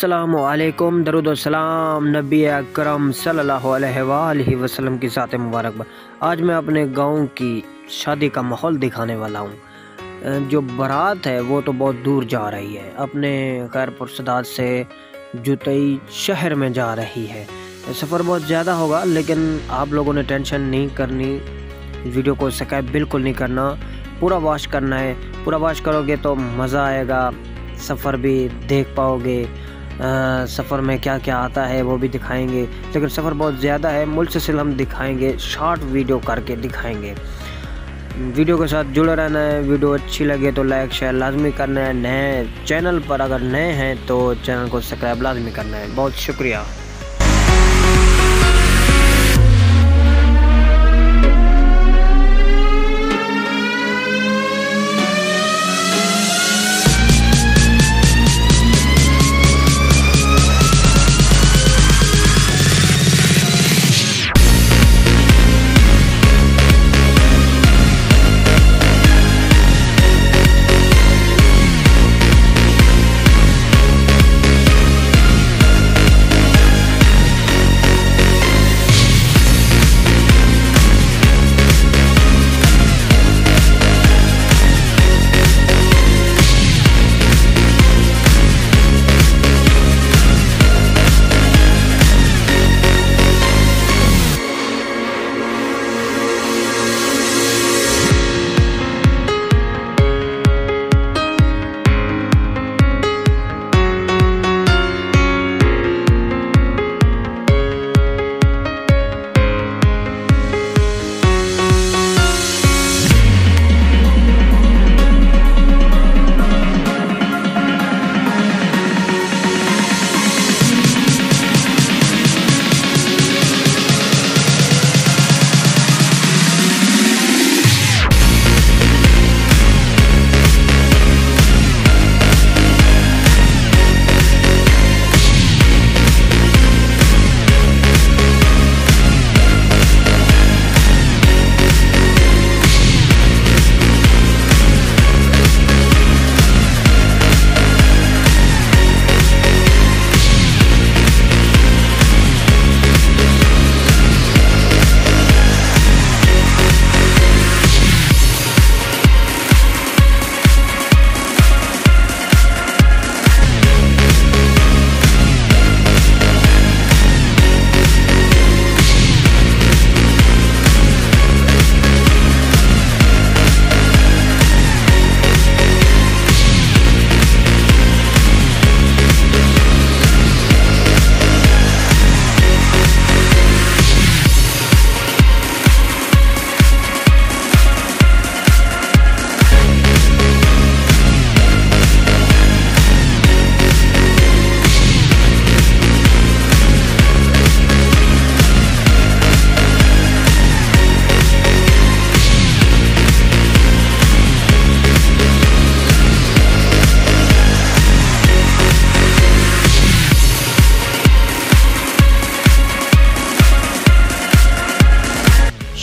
अस्सलामुअलैकुम, दरूद व सलाम नबी अकरम सल्लल्लाहु अलैहि वसल्लम की ज़ात मुबारक। आज मैं अपने गांव की शादी का माहौल दिखाने वाला हूं। जो बारात है वो तो बहुत दूर जा रही है, अपने खैरपुर सदात से जुतई शहर में जा रही है। सफ़र बहुत ज़्यादा होगा, लेकिन आप लोगों ने टेंशन नहीं करनी, वीडियो को सब्सक्राइब बिल्कुल नहीं करना, पूरा वॉच करना है। पूरा वॉच करोगे तो मज़ा आएगा, सफ़र भी देख पाओगे। सफ़र में क्या क्या आता है वो भी दिखाएंगे, लेकिन सफ़र बहुत ज़्यादा है, मुसलसल हम दिखाएंगे, शॉर्ट वीडियो करके दिखाएंगे। वीडियो के साथ जुड़े रहना है। वीडियो अच्छी लगे तो लाइक शेयर लाजमी करना है। नए चैनल पर अगर नए हैं तो चैनल को सब्सक्राइब लाजमी करना है। बहुत शुक्रिया।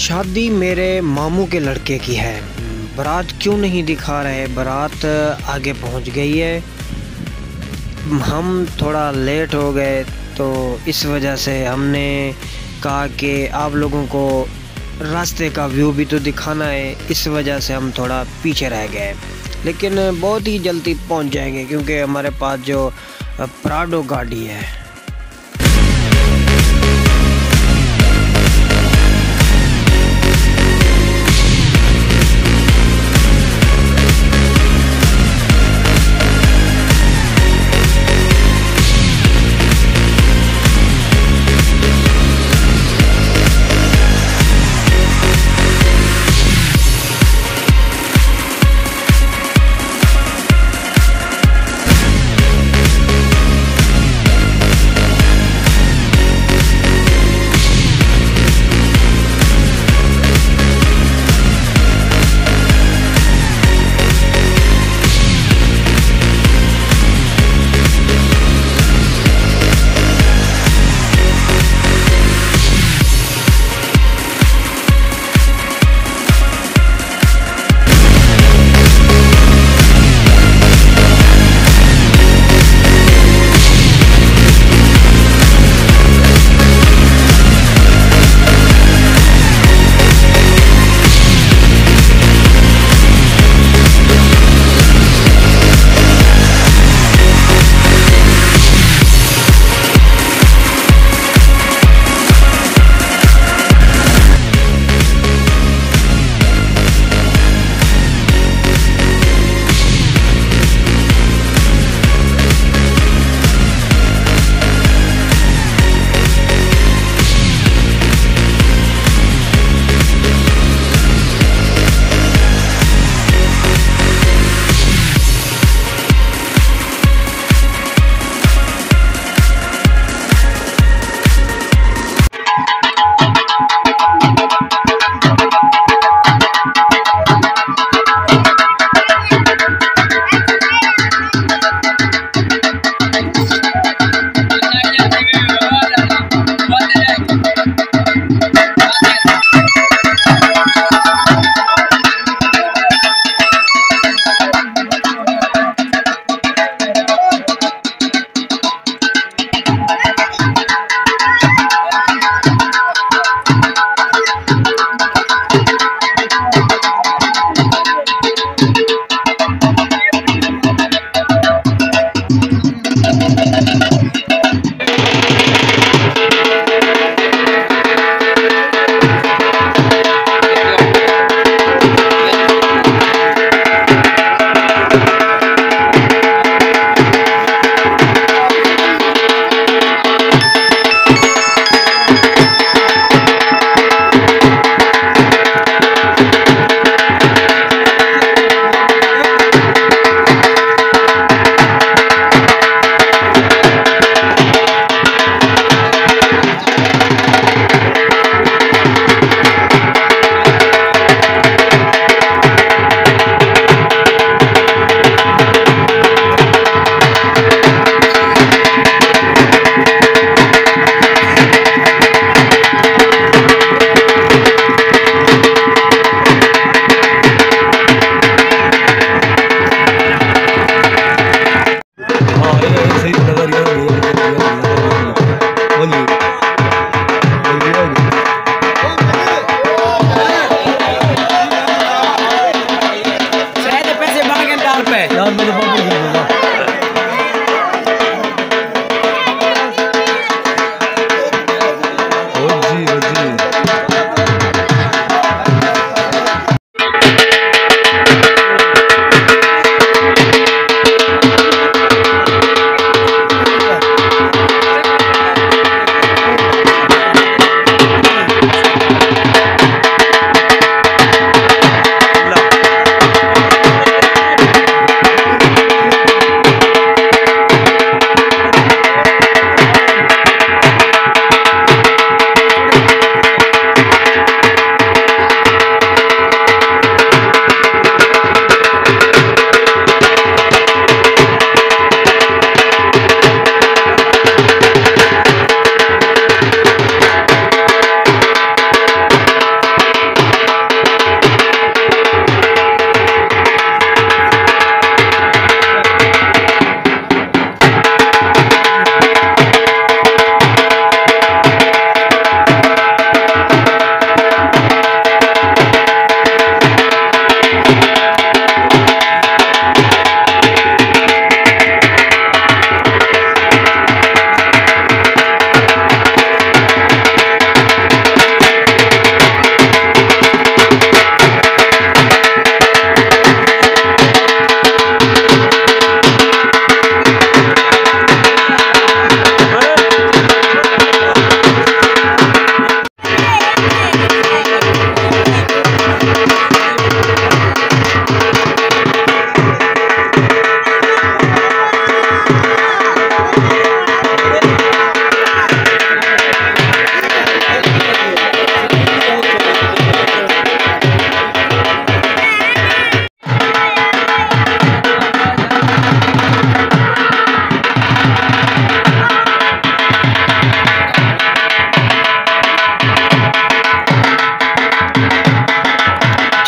शादी मेरे मामू के लड़के की है। बारात क्यों नहीं दिखा रहे? बारात आगे पहुंच गई है, हम थोड़ा लेट हो गए, तो इस वजह से हमने कहा कि आप लोगों को रास्ते का व्यू भी तो दिखाना है, इस वजह से हम थोड़ा पीछे रह गए। लेकिन बहुत ही जल्दी पहुंच जाएंगे, क्योंकि हमारे पास जो प्राडो गाड़ी है।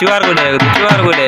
चुवार को ले